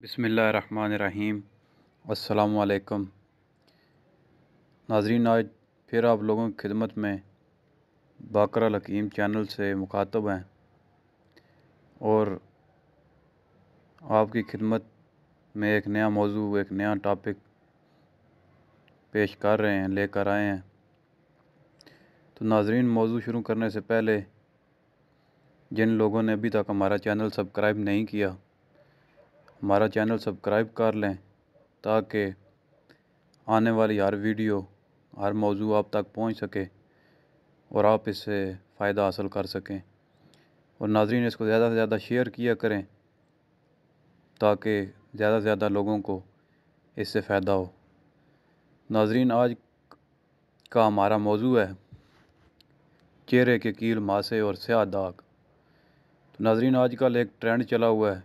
बिस्मिल्लाहिर्रहमानिर्रहीम। अस्सलामु अलैकुम नाज़रीन, आज फिर आप लोगों की खिदमत में बाकर अल हकीम चैनल से मुखातब हैं और आपकी खिदमत में एक नया मौजू, एक नया टॉपिक पेश कर रहे हैं, लेकर आए हैं। तो नाज़रीन, मौजू शुरू करने से पहले जिन लोगों ने अभी तक हमारा चैनल सब्सक्राइब नहीं किया, हमारा चैनल सब्सक्राइब कर लें ताकि आने वाली हर वीडियो, हर मौजू आप तक पहुंच सके और आप इससे फ़ायदा हासिल कर सकें। और नाज़रीन, इसको ज़्यादा से ज़्यादा शेयर किया करें ताकि ज़्यादा से ज़्यादा लोगों को इससे फ़ायदा हो। नाज़रीन, आज का हमारा मौजू है चेहरे के कील, मासे और स्याह दाग। तो नाज़रीन, आजकल एक ट्रेंड चला हुआ है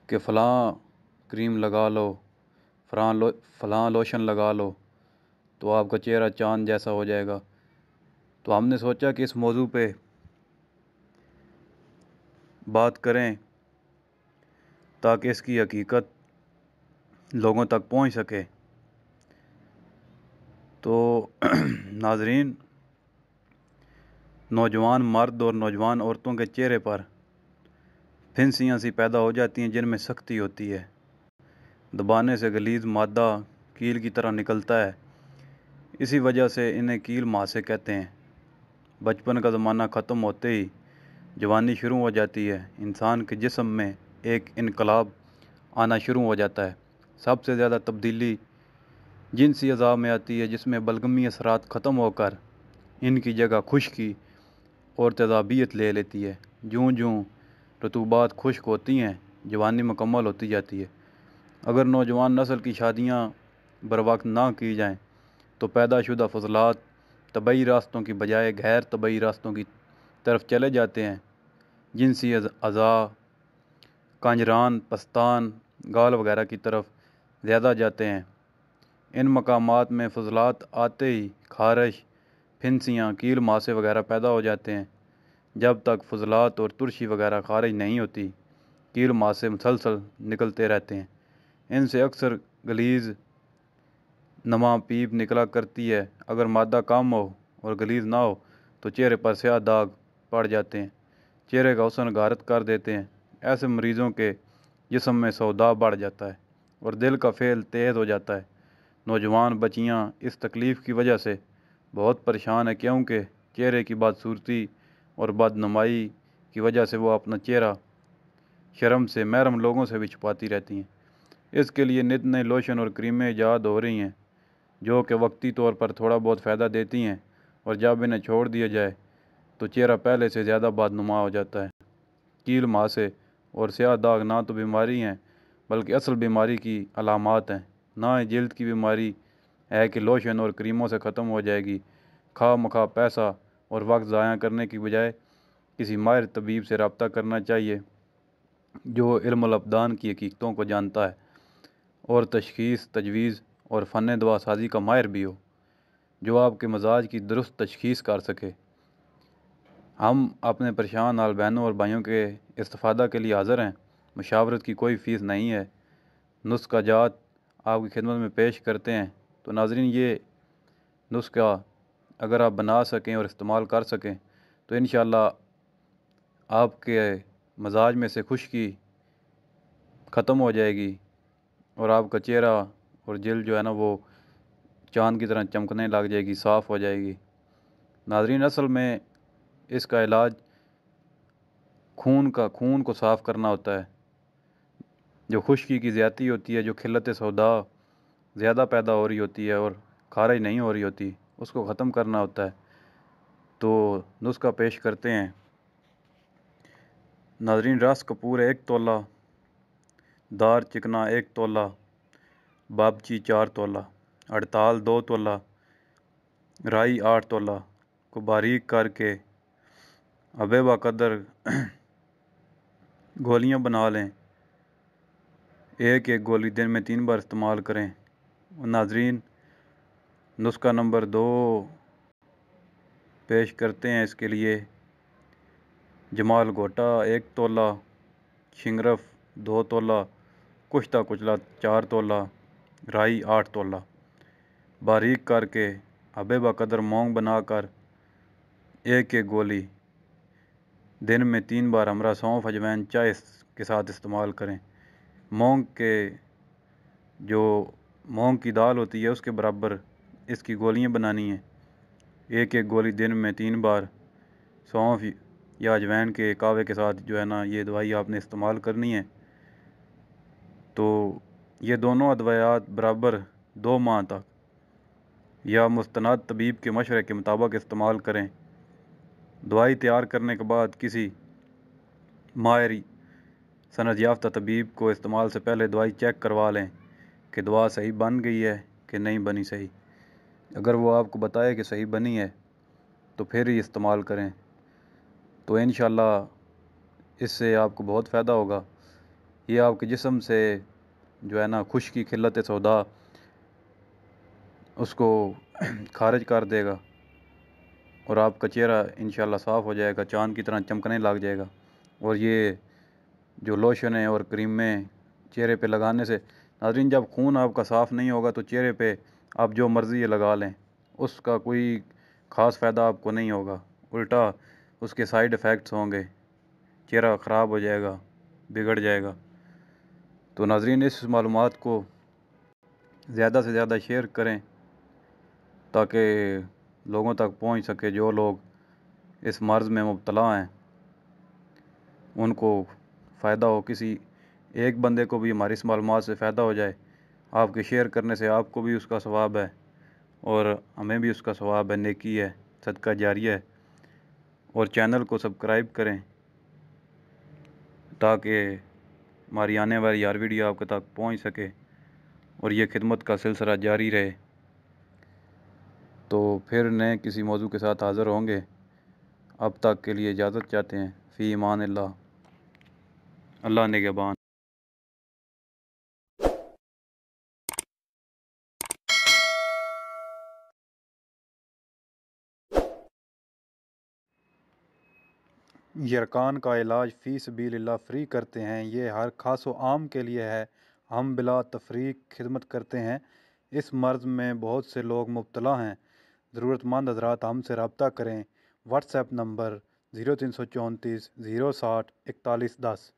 कि फ़लाँ क्रीम लगा लो, फ़लाँ लोशन लगा लो तो आपका चेहरा चाँद जैसा हो जाएगा। तो हमने सोचा कि इस मौजू पे बात करें ताकि इसकी हकीकत लोगों तक पहुंच सके। तो नाज़रीन, नौजवान मर्द और नौजवान औरतों के चेहरे पर फिंसियाँ सी पैदा हो जाती हैं जिनमें सख्ती होती है। दबाने से गलीज़ मादा कील की तरह निकलता है। इसी वजह से इन्हें कील मासे कहते हैं। बचपन का ज़माना ख़त्म होते ही जवानी शुरू हो जाती है। इंसान के जिस्म में एक इनकलाब आना शुरू हो जाता है। सबसे ज़्यादा तब्दीली जिनसी अज़ा में आती है, जिसमें बलगमी असरात ख़त्म होकर इनकी जगह खुश्की और तेज़ाबियत ले लेती है। जूँ जूँ रतूबात खुश्क होती हैं, जवानी मुकम्मल होती जाती है। अगर नौजवान नस्ल की शादियाँ बरवक्त ना की जाएँ तो पैदाशुदा फजलात तबई रास्तों की बजाय गैर तबई रास्तों की तरफ चले जाते हैं। जिनसी अज़ा कांजरान, पस्तान, गाल वगैरह की तरफ ज़्यादा जाते हैं। इन मकामात में फजलात आते ही खारिश, फिंसियाँ, कील मासे वगैरह पैदा हो जाते हैं। जब तक फजलात और तुरशी वगैरह खारिज नहीं होती, कील मासे मुसलसल निकलते रहते हैं। इनसे अक्सर गलीज़ नमा पीप निकला करती है। अगर मादा कम हो और गलीज़ ना हो तो चेहरे पर स्याह दाग पड़ जाते हैं, चेहरे का हुस्न गारत कर देते हैं। ऐसे मरीज़ों के जिस्म में सौदा बढ़ जाता है और दिल का फेल तेज़ हो जाता है। नौजवान बच्चियाँ इस तकलीफ़ की वजह से बहुत परेशान है, क्योंकि चेहरे की बदसूरती और बदनुमाई की वजह से वो अपना चेहरा शर्म से महरम लोगों से भी छुपाती रहती हैं। इसके लिए नित नए लोशन और क्रीमें ईजाद हो रही हैं जो कि वक्ती तौर पर थोड़ा बहुत फ़ायदा देती हैं, और जब इन्हें छोड़ दिया जाए तो चेहरा पहले से ज़्यादा बदनुमा हो जाता है। कील मासे और स्याह दाग ना तो बीमारी हैं बल्कि असल बीमारी की अलामात हैं। ना ही जल्द की बीमारी है कि लोशन और क्रीमों से ख़त्म हो जाएगी। खा मखा पैसा और वक्त ज़ाया करने की बजाय किसी माहिर तबीब से रब्ता करना चाहिए जो इल्मुल अबदान की हकीकतों को जानता है और तशखीस, तजवीज़ और फ़न दवा साजी का माहिर भी हो, जो आपके मजाज की दुरुस्त तशखीस कर सके। हम अपने परेशान हाल बहनों और भाइयों के इस्तिफ़ादा के लिए हाज़िर हैं। मुशावरत की कोई फ़ीस नहीं है। नुस्खा जात आपकी खिदमत में पेश करते हैं। तो नाज़रीन, ये नुस्खा अगर आप बना सकें और इस्तेमाल कर सकें तो इंशाअल्लाह आपके मजाज में से खुश्की ख़त्म हो जाएगी और आपका चेहरा और जिल्द जो है ना, वो चाँद की तरह चमकने लग जाएगी, साफ़ हो जाएगी। नाज़रीन, असल में इसका इलाज खून को साफ़ करना होता है। जो खुश्की की ज़्यादती होती है, जो खिल्लत सौदा ज़्यादा पैदा हो रही होती है और खारिज नहीं हो रही होती, उसको ख़त्म करना होता है। तो नुस्खा पेश करते हैं। नाज़रीन, रस कपूर 1 तोला, दार चिकना 1 तोला, बाबची 4 तोला, अड़ताल 2 तोला, राई 8 तोला को बारीक करके हबे बकदर गोलियां बना लें। एक एक गोली दिन में 3 बार इस्तेमाल करें। नाज़रीन, नुस्खा नंबर 2 पेश करते हैं। इसके लिए जमाल गोटा 1 तोला, शिंगरफ 2 तोला, کشتہ کچلا 4 تولہ، رائی 8 تولہ، باریک کر کے حبے بقدر مونگ بنا کر ایک ایک گولی دن میں 3 بار ہمراہ سونف اجوائن چائے کے ساتھ استعمال کریں۔ مونگ کی دال ہوتی ہے اس کے برابر اس کی گولیاں بنانی ہیں۔ ایک ایک گولی دن میں 3 بار سونف یا اجوائن کے کاوے کے ساتھ جو ہے نا یہ دوائی آپ نے استعمال کرنی ہے۔ تو یہ دونوں ادویات برابر 2 ماہ تک یا مستند طبیب کے مشورے کے مطابق استعمال کریں۔ دوائی تیار کرنے کے بعد کسی ماہر سند یافتہ طبیب کو استعمال سے پہلے دوائی چیک کروا لیں کہ دوا صحیح بن گئی ہے کہ نہیں بنی صحیح۔ اگر وہ آپ کو بتائے کہ صحیح بنی ہے تو پھر ہی استعمال کریں، تو انشاءاللہ اس سے آپ کو بہت فائدہ ہوگا۔ یہ آپ کے جسم سے جو ہے نا خشکی قلت سودا اس کو خارج کر دے گا اور آپ کا چہرہ انشاءاللہ صاف ہو جائے گا، چاند کی طرح چمکنے لگ جائے گا۔ اور یہ جو لوشن اور کریمیں چہرے پہ لگانے سے ناظرین جب خون آپ کا صاف نہیں ہوگا تو چہرے پہ آپ جو مرضی یہ لگا لیں، اس کا کوئی خاص فائدہ آپ کو نہیں ہوگا، الٹا اس کے سائیڈ ایفیکٹس ہوں گے، چہرہ خراب ہو جائے گا، بگڑ جائے گا۔ تو ناظرین اس معلومات کو زیادہ سے زیادہ شیئر کریں تاکہ لوگوں تک پہنچ سکے، جو لوگ اس مرض میں مبتلا ہیں ان کو فائدہ ہو، کسی ایک بندے کو بھی ہماری اس معلومات سے فائدہ ہو جائے۔ آپ کے شیئر کرنے سے آپ کو بھی اس کا ثواب ہے اور ہمیں بھی اس کا ثواب ہے، نیکی ہے، صدقہ جاریہ ہے۔ اور چینل کو سبسکرائب کریں تاکہ ہماری آنے والی ہر ویڈیو آپ تک پہنچ سکے اور یہ خدمت کا سلسلہ جاری رہے۔ تو پھر نئے کسی موضوع کے ساتھ حاضر ہوں گے، اب تک کے لیے اجازت چاہتے ہیں۔ فی امان اللہ، اللہ نگہبان۔ یرکان کا علاج فی سبیل اللہ فری کرتے ہیں، یہ ہر خاص و عام کے لیے ہے۔ ہم بلا تفریق خدمت کرتے ہیں۔ اس مرض میں بہت سے لوگ مبتلا ہیں۔ ضرورت مند حضرات ہم سے رابطہ کریں۔ What's app number 0334 060 4110۔